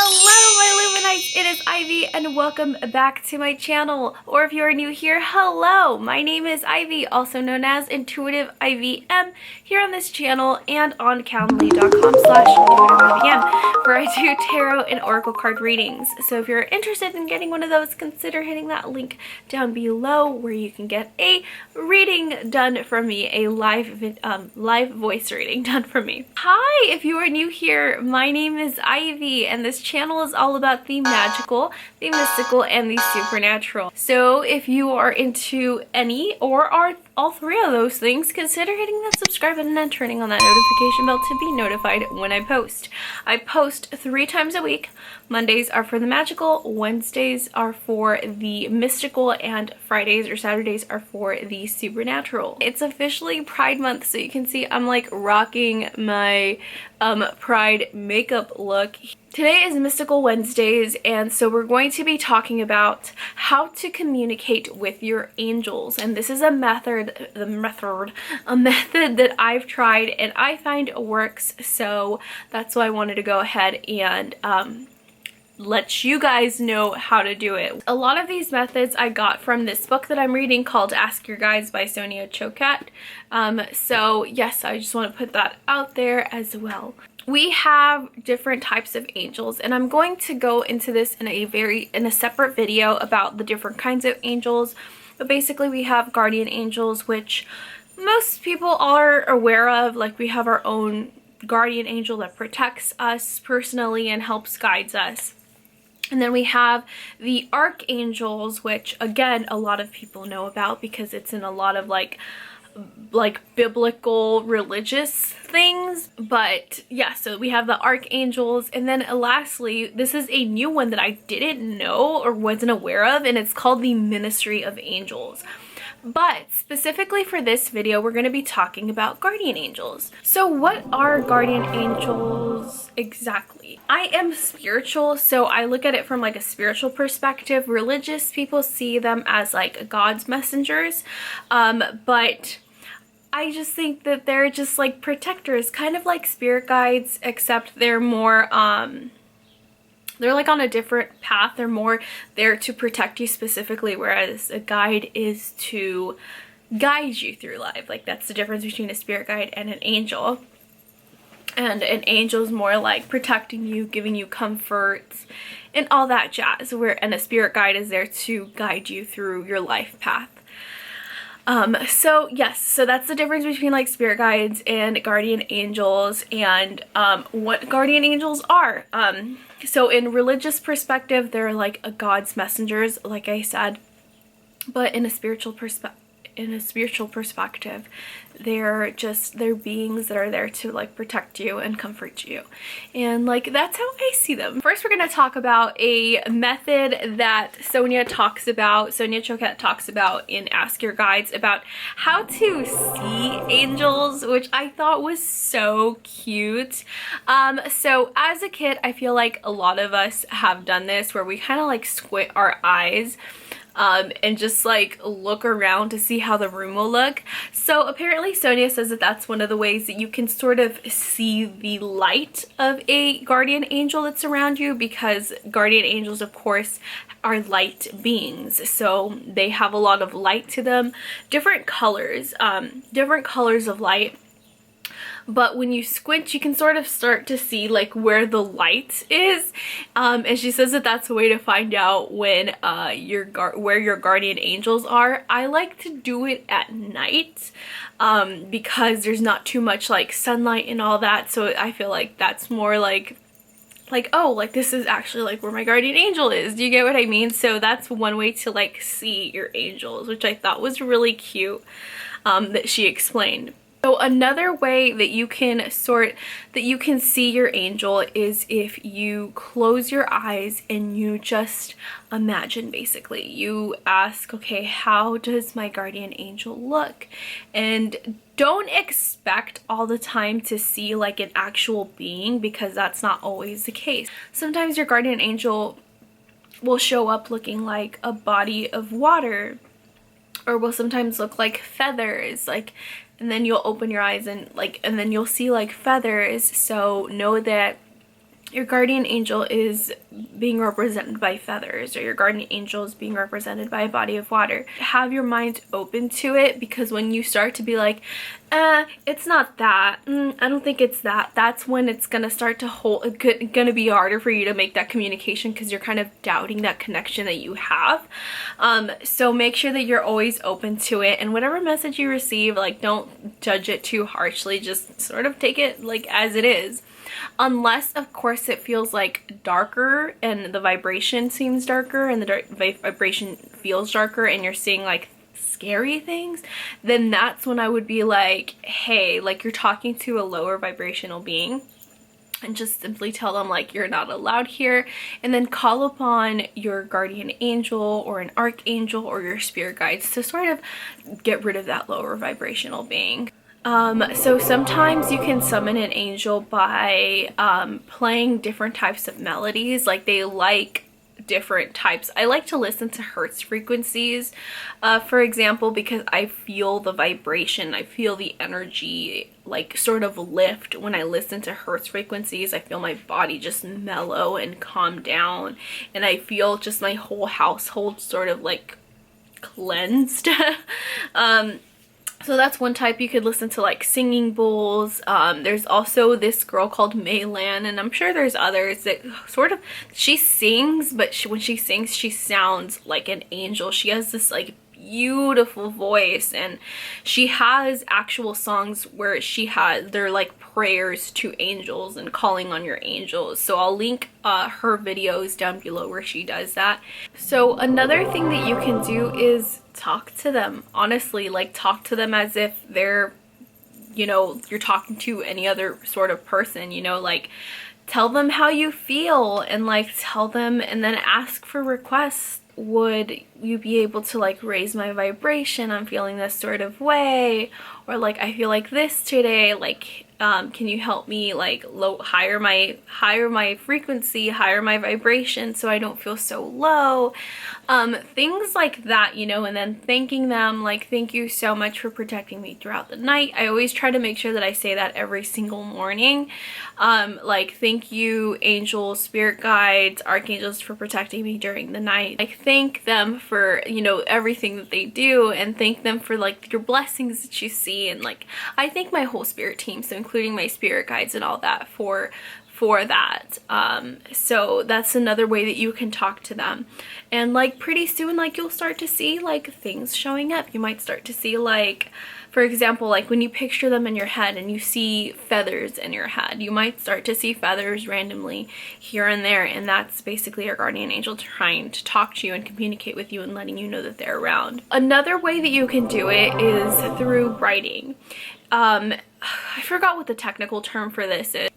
Hello my Luminites, it is Ivy and welcome back to my channel. Or if you are new here, hello! My name is Ivy, also known as Intuitive IVM, here on this channel and on calendly.com/intuitivivm, where I do tarot and oracle card readings. So if you're interested in getting one of those, consider hitting that link down below where you can get a reading done from me, a live voice reading done from me. Hi, if you are new here, my name is Ivy and this channel is all about the magical, the mystical, and the supernatural. So if you are into any or are all three of those things, consider hitting that subscribe button and turning on that notification bell to be notified when I post. I post 3 times a week. Mondays are for the magical, Wednesdays are for the mystical, and Fridays or Saturdays are for the supernatural. It's officially Pride Month, so you can see I'm like rocking my Pride makeup look. Today is Mystical Wednesdays, and so we're going to be talking about how to communicate with your angels. And this is a method that I've tried and I find works, so that's why I wanted to go ahead and let you guys know how to do it. A lot of these methods I got from this book that I'm reading called Ask Your Guides by Sonia Choquette. So yes, I just want to put that out there as well. We have different types of angels, and I'm going to go into this in a separate video about the different kinds of angels. But basically we have guardian angels, which most people are aware of. Like, we have our own guardian angel that protects us personally and helps guides us. And then we have the archangels, which again a lot of people know about because it's in a lot of like biblical religious things. But yeah, so we have the archangels, and then lastly, this is a new one that I didn't know or wasn't aware of, and it's called the Ministry of Angels. But specifically for this video, we're going to be talking about guardian angels. So what are guardian angels exactly? I am spiritual, so I look at it from like a spiritual perspective. Religious people see them as like God's messengers, but I just think that they're just like protectors, kind of like spirit guides, except they're more they're like on a different path. They're more there to protect you specifically, whereas a guide is to guide you through life. Like, that's the difference between a spirit guide and an angel. And an angel is more like protecting you, giving you comfort, and all that jazz. And a spirit guide is there to guide you through your life path. So yes, so that's the difference between like spirit guides and guardian angels, and what guardian angels are. So in religious perspective, they're like a God's messengers, like I said, but in a spiritual perspective, they're beings that are there to like protect you and comfort you, and like that's how I see them. First, we're going to talk about a method that Sonia Choquette talks about in Ask Your Guides, about how to see angels, which I thought was so cute. So as a kid, I feel like a lot of us have done this, where we kind of like squint our eyes and just like look around to see how the room will look. So apparently Sonia says that that's one of the ways that you can sort of see the light of a guardian angel that's around you, because guardian angels, of course, are light beings, so they have a lot of light to them, different colors of light. But when you squint, you can sort of start to see like where the light is, and she says that that's a way to find out when where your guardian angels are. I like to do it at night because there's not too much like sunlight and all that, so I feel like that's more like oh, like this is actually like where my guardian angel is. Do you get what I mean? So that's one way to like see your angels, which I thought was really cute that she explained. So another way that you can see your angel is if you close your eyes and you just imagine. Basically, you ask, okay, how does my guardian angel look? And don't expect all the time to see like an actual being, because that's not always the case. Sometimes your guardian angel will show up looking like a body of water, or will sometimes look like feathers, like, and then you'll open your eyes and then you'll see like feathers. So know that your guardian angel is being represented by feathers, or your guardian angel is being represented by a body of water. Have your mind open to it, because when you start to be like, it's not that, I don't think it's that, that's when it's gonna start to gonna be harder for you to make that communication, because you're kind of doubting that connection that you have. So make sure that you're always open to it, and whatever message you receive, like, don't judge it too harshly, just sort of take it like as it is. Unless, of course, it feels like darker and the vibration seems darker and the vibration feels darker and you're seeing like scary things, then that's when I would be like, hey, like, you're talking to a lower vibrational being, and just simply tell them like you're not allowed here, and then call upon your guardian angel or an archangel or your spirit guides to sort of get rid of that lower vibrational being. So sometimes you can summon an angel by playing different types of melodies. Like, they like different types. I like to listen to hertz frequencies, for example, because I feel the vibration, I feel the energy like sort of lift when I listen to hertz frequencies. I feel my body just mellow and calm down, and I feel just my whole household sort of like cleansed. So that's one type. You could listen to like singing bowls. There's also this girl called Maylan, and I'm sure there's others that sort of, she sings, but when she sings, she sounds like an angel. She has this like beautiful voice, and she has actual songs where they're like prayers to angels and calling on your angels. So I'll link her videos down below where she does that. So another thing that you can do is talk to them. Honestly, like, talk to them as if they're, you know, you're talking to any other sort of person, you know, like, tell them how you feel, and like tell them, and then ask for requests. Would you be able to like raise my vibration? I'm feeling this sort of way, or like, I feel like this today, like, can you help me like higher my frequency, higher my vibration so I don't feel so low, things like that, you know. And then thanking them, like, thank you so much for protecting me throughout the night. I always try to make sure that I say that every single morning. Like, thank you angels, spirit guides, archangels, for protecting me during the night. Like, thank them for, you know, everything that they do, and thank them for like your blessings that you see. And like, I thank my whole spirit team, so including my spirit guides and all that, for that. So that's another way that you can talk to them. And like, pretty soon, like, you'll start to see like things showing up. You might start to see, like, for example, like when you picture them in your head and you see feathers in your head, you might start to see feathers randomly here and there, and that's basically your guardian angel trying to talk to you and communicate with you and letting you know that they're around. Another way that you can do it is through writing. I forgot what the technical term for this is.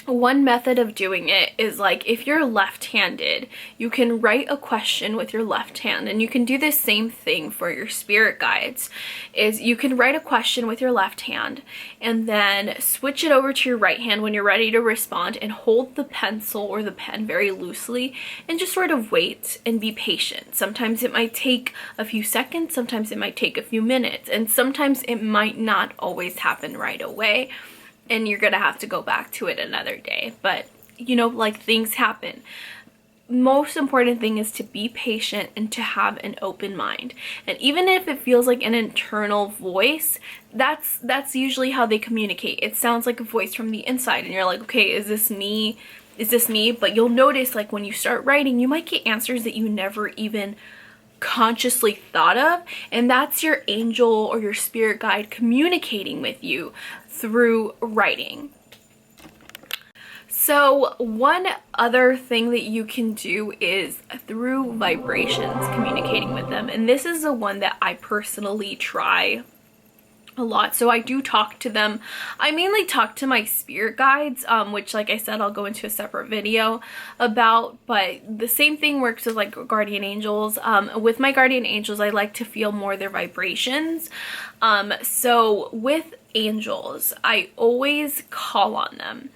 One method of doing it is, like, if you're left-handed, you can write a question with your left hand, and you can do the same thing for your spirit guides. Is you can write a question with your left hand and then switch it over to your right hand when you're ready to respond, and hold the pencil or the pen very loosely and just sort of wait and be patient. Sometimes it might take a few seconds, sometimes it might take a few minutes, and sometimes it might not always happen right away, and you're gonna have to go back to it another day. But, you know, like, things happen. Most important thing is to be patient and to have an open mind. And even if it feels like an internal voice, that's usually how they communicate. It sounds like a voice from the inside, and you're like, okay, is this me? Is this me? But you'll notice, like, when you start writing, you might get answers that you never even consciously thought of, and that's your angel or your spirit guide communicating with you through writing. So one other thing that you can do is through vibrations, communicating with them, and this is the one that I personally try a lot. So I do talk to them. I mainly talk to my spirit guides, which, like I said, I'll go into a separate video about, but the same thing works with like guardian angels. With my guardian angels, I like to feel more their vibrations. So with angels, I always call on them.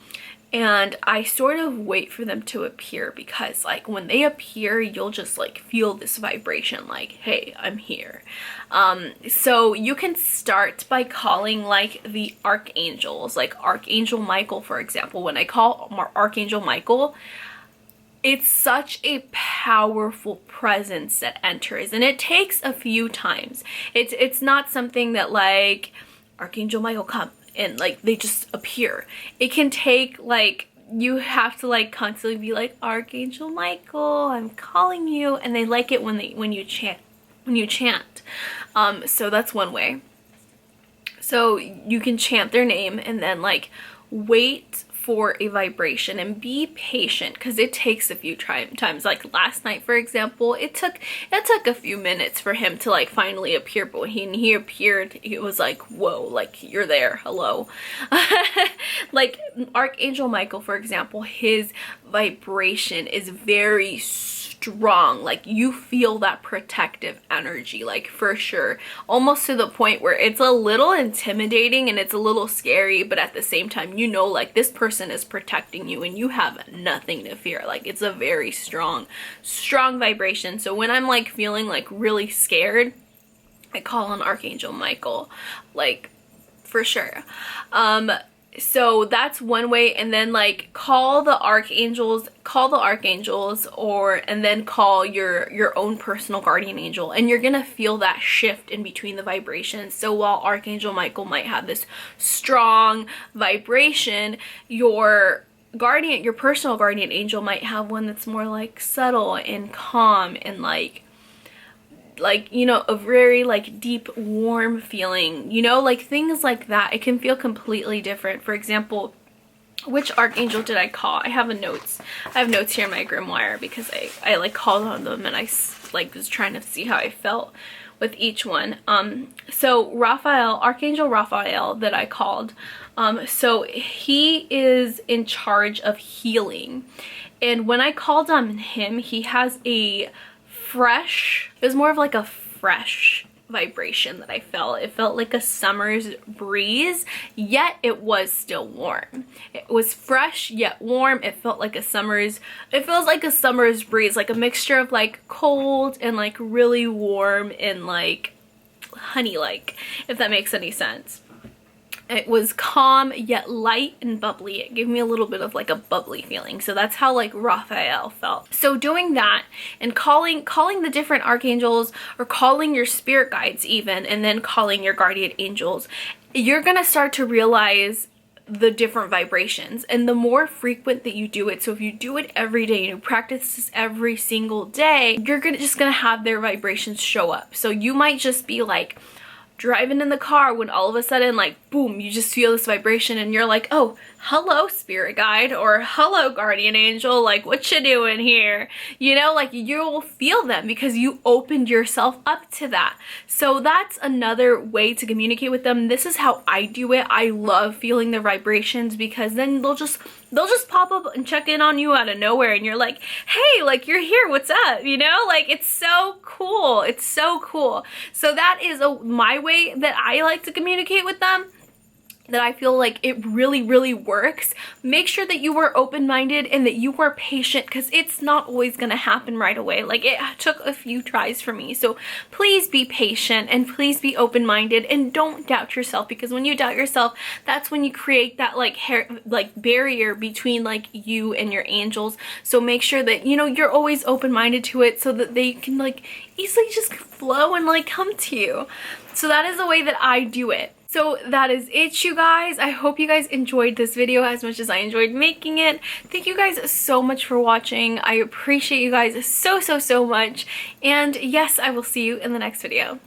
and I sort of wait for them to appear, because like when they appear, you'll just like feel this vibration like, hey, I'm here. So you can start by calling like the archangels, like Archangel Michael, for example. When I call Archangel Michael, it's such a powerful presence that enters, and it takes a few times. It's not something that like, Archangel Michael, come, and like they just appear. It can take like, you have to like constantly be like, Archangel Michael, I'm calling you, and they like it when you chant. So that's one way. So you can chant their name and then like wait for a vibration and be patient, because it takes a few times. Like last night, for example, it took a few minutes for him to like finally appear, but when he appeared, it was like, whoa, like, you're there, hello. Like Archangel Michael, for example, his vibration is very strong. Like you feel that protective energy, like for sure, almost to the point where it's a little intimidating and it's a little scary, but at the same time, you know, like this person is protecting you and you have nothing to fear. Like it's a very strong vibration. So when I'm like feeling like really scared, I call on Archangel Michael, like for sure. So that's one way. And then like call the archangels, and then call your own personal guardian angel, and you're gonna feel that shift in between the vibrations. So while Archangel Michael might have this strong vibration, your personal guardian angel might have one that's more like subtle and calm and like, you know, a very like deep warm feeling, you know, like things like that. It can feel completely different. For example, which archangel did I call? I have notes here in my grimoire, because I like called on them, and I like was trying to see how I felt with each one. So Raphael, Archangel Raphael, that I called, so he is in charge of healing, and when I called on him, he has it was more of like a fresh vibration that I felt. It felt like a summer's breeze, yet it was still warm. It was fresh yet warm. It feels like a summer's breeze, like a mixture of like cold and like really warm and like honey-like, if that makes any sense. It was calm yet light and bubbly. It gave me a little bit of like a bubbly feeling. So that's how like Raphael felt. So doing that and calling the different archangels, or calling your spirit guides even, and then calling your guardian angels, you're gonna start to realize the different vibrations. And the more frequent that you do it, so if you do it every day and you practice this every single day, you're just gonna have their vibrations show up. So you might just be like driving in the car when all of a sudden, like, boom, you just feel this vibration and you're like, oh, hello spirit guide, or hello guardian angel, like, what you doing here? You know, like, you'll feel them because you opened yourself up to that. So that's another way to communicate with them. This is how I do it. I love feeling their vibrations, because then they'll just pop up and check in on you out of nowhere, and you're like, hey, like, you're here, what's up? You know, like, it's so cool. It's so cool. So that is my way that I like to communicate with them, that I feel like it really, really works. Make sure that you are open-minded and that you are patient, because it's not always gonna happen right away. Like, it took a few tries for me. So please be patient and please be open-minded, and don't doubt yourself, because when you doubt yourself, that's when you create that like barrier between like you and your angels. So make sure that, you know, you're always open-minded to it, so that they can like easily just flow and like come to you. So that is the way that I do it. So that is it, you guys. I hope you guys enjoyed this video as much as I enjoyed making it. Thank you guys so much for watching. I appreciate you guys so, so, so much. And yes, I will see you in the next video.